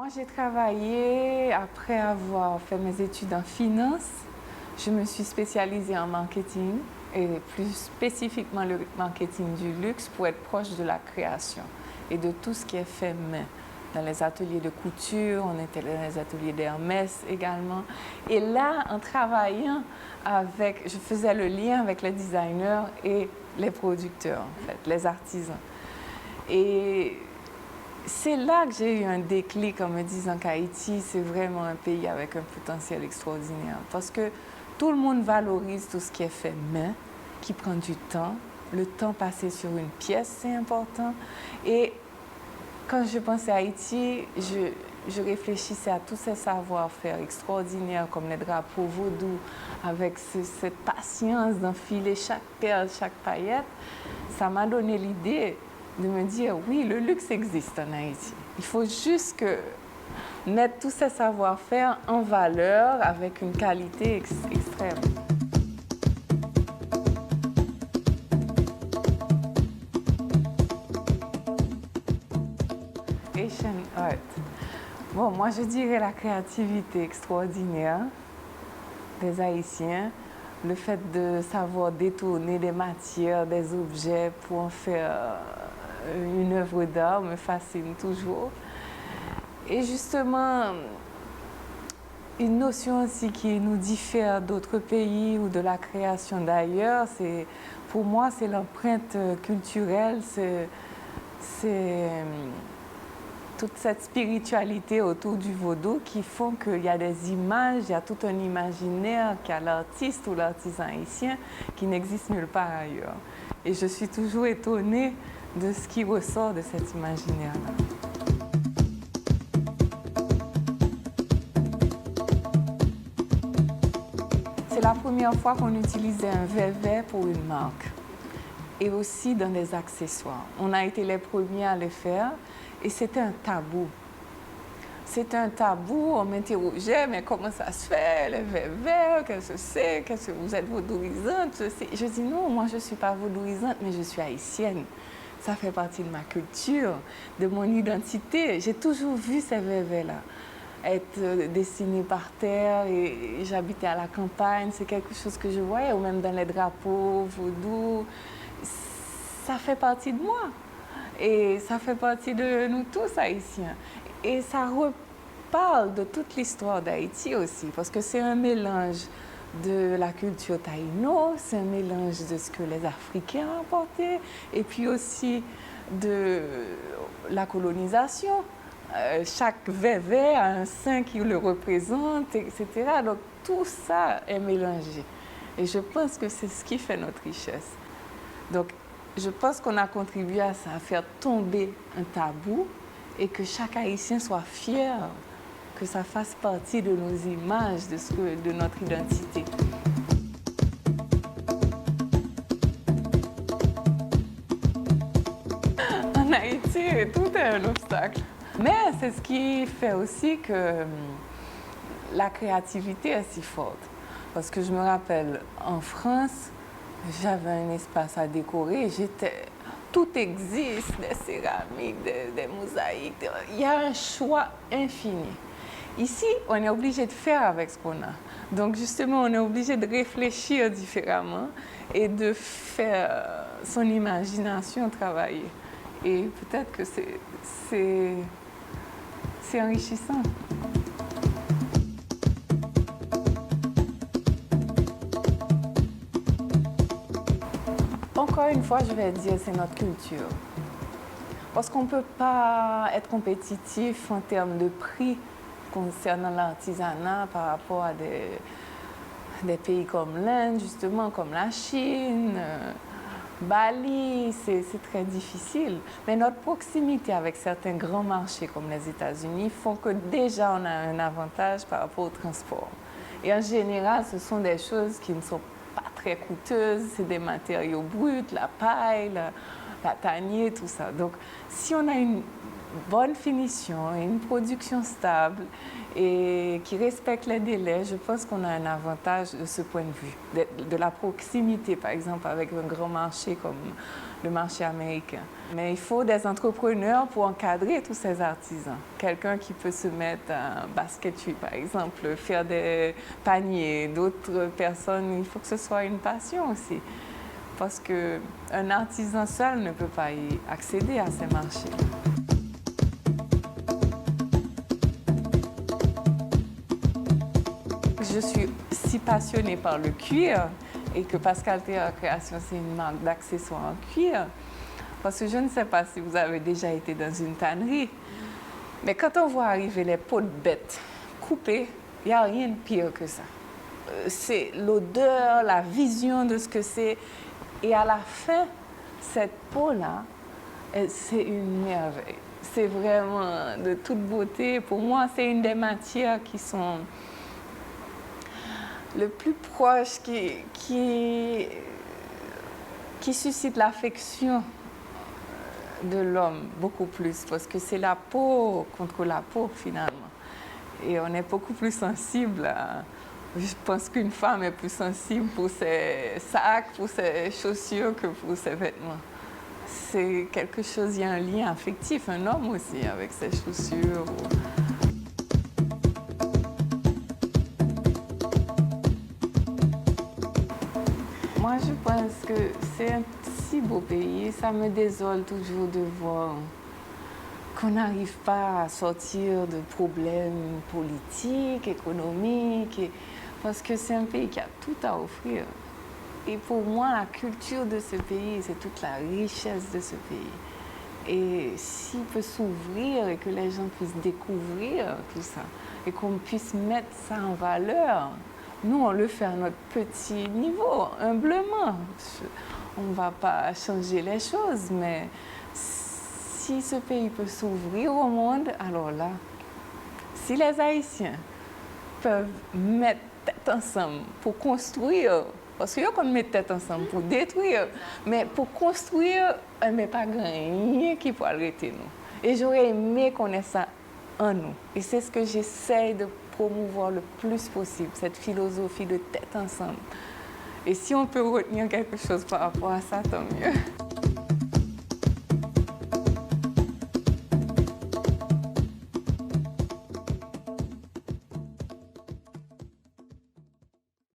Moi, j'ai travaillé après avoir fait mes études en finance. Je me suis spécialisée en marketing et plus spécifiquement le marketing du luxe pour être proche de la création et de tout ce qui est fait main. Dans les ateliers de couture, on était dans les ateliers d'Hermès également. Et là, en travaillant avec, je faisais le lien avec les designers et les producteurs, en fait, les artisans. Et c'est là que j'ai eu un déclic en me disant qu'Haïti, c'est vraiment un pays avec un potentiel extraordinaire. Parce que tout le monde valorise tout ce qui est fait main, qui prend du temps. Le temps passé sur une pièce, c'est important. Et quand je pensais à Haïti, je réfléchissais à tous ces savoir-faire extraordinaires comme les drapeaux vaudous, avec cette patience d'enfiler chaque perle, chaque paillette. Ça m'a donné l'idée de me dire, oui, le luxe existe en Haïti. Il faut juste mettre tous ces savoir-faire en valeur avec une qualité extrême. Asian art. Bon, moi je dirais la créativité extraordinaire des Haïtiens, le fait de savoir détourner des matières, des objets pour en faire une œuvre d'art me fascine toujours. Et justement, une notion aussi qui nous diffère d'autres pays ou de la création d'ailleurs, pour moi, c'est l'empreinte culturelle, c'est toute cette spiritualité autour du vaudou qui font qu'il y a des images, il y a tout un imaginaire qu'a l'artiste ou l'artisan haïtien qui n'existe nulle part ailleurs. Et je suis toujours étonnée de ce qui ressort de cet imaginaire-là. C'est la première fois qu'on utilisait un vévé pour une marque et aussi dans des accessoires. On a été les premiers à le faire et c'était un tabou. C'était un tabou, on m'interrogeait, mais comment ça se fait, les vévés, qu'est-ce que c'est, vous êtes vaudouisante? Je dis non, moi je ne suis pas vaudouisante, mais je suis haïtienne. Ça fait partie de ma culture, de mon identité. J'ai toujours vu ces vévés-là être dessinés par terre et j'habitais à la campagne, c'est quelque chose que je voyais, ou même dans les drapeaux vaudous. Ça fait partie de moi et ça fait partie de nous tous haïtiens. Et ça reparle de toute l'histoire d'Haïti aussi, parce que c'est un mélange de la culture taïno, c'est un mélange de ce que les Africains ont apporté, et puis aussi de la colonisation. Chaque vévé a un saint qui le représente, etc. Donc tout ça est mélangé. Et je pense que c'est ce qui fait notre richesse. Donc je pense qu'on a contribué à ça, à faire tomber un tabou et que chaque Haïtien soit fier, que ça fasse partie de nos images, de notre identité. En Haïti, tout est un obstacle. Mais c'est ce qui fait aussi que la créativité est si forte. Parce que je me rappelle, en France, j'avais un espace à décorer, tout existe, des céramiques, des mosaïques, il y a un choix infini. Ici, on est obligé de faire avec ce qu'on a. Donc justement, on est obligé de réfléchir différemment et de faire son imagination travailler. Et peut-être que c'est enrichissant. Encore une fois, je vais dire, c'est notre culture. Parce qu'on ne peut pas être compétitif en termes de prix concernant l'artisanat par rapport à des pays comme l'Inde, justement, comme la Chine, Bali, c'est très difficile. Mais notre proximité avec certains grands marchés comme les États-Unis font que déjà on a un avantage par rapport au transport. Et en général, ce sont des choses qui ne sont pas très coûteuses, c'est des matériaux bruts, la paille, la tanier, tout ça. Donc, si on a bonne finition et une production stable et qui respecte les délais, je pense qu'on a un avantage de ce point de vue, de la proximité, par exemple, avec un grand marché comme le marché américain. Mais il faut des entrepreneurs pour encadrer tous ces artisans. Quelqu'un qui peut se mettre à basketry, par exemple, faire des paniers. D'autres personnes, il faut que ce soit une passion aussi. Parce qu'un artisan seul ne peut pas y accéder à ces marchés. Je suis si passionnée par le cuir et que Pascal Terre Création, c'est une marque d'accessoires en cuir. Parce que je ne sais pas si vous avez déjà été dans une tannerie, mais quand on voit arriver les peaux de bêtes coupées, il n'y a rien de pire que ça. C'est l'odeur, la vision de ce que c'est. Et à la fin, cette peau-là, c'est une merveille. C'est vraiment de toute beauté. Pour moi, c'est une des matières qui sont le plus proches, qui suscite l'affection de l'homme beaucoup plus, parce que c'est la peau contre la peau finalement. Et on est beaucoup plus sensible. Je pense qu'une femme est plus sensible pour ses sacs, pour ses chaussures que pour ses vêtements. C'est quelque chose, il y a un lien affectif, un homme aussi, avec ses chaussures. Moi, je pense que c'est un si beau pays. Ça me désole toujours de voir qu'on n'arrive pas à sortir de problèmes politiques, économiques, parce que c'est un pays qui a tout à offrir. Et pour moi, la culture de ce pays, c'est toute la richesse de ce pays. Et s'il peut s'ouvrir et que les gens puissent découvrir tout ça, et qu'on puisse mettre ça en valeur, nous, on le fait à notre petit niveau, humblement. On ne va pas changer les choses, mais si ce pays peut s'ouvrir au monde, alors là, si les Haïtiens peuvent mettre tête ensemble pour construire, parce qu'il y a qu'on met tête ensemble pour détruire, mais pour construire, mais pas rien qui peut arrêter nous. Et j'aurais aimé connaître ça en nous. Et c'est ce que j'essaie de promouvoir le plus possible, cette philosophie de tête ensemble. Et si on peut retenir quelque chose par rapport à ça, tant mieux.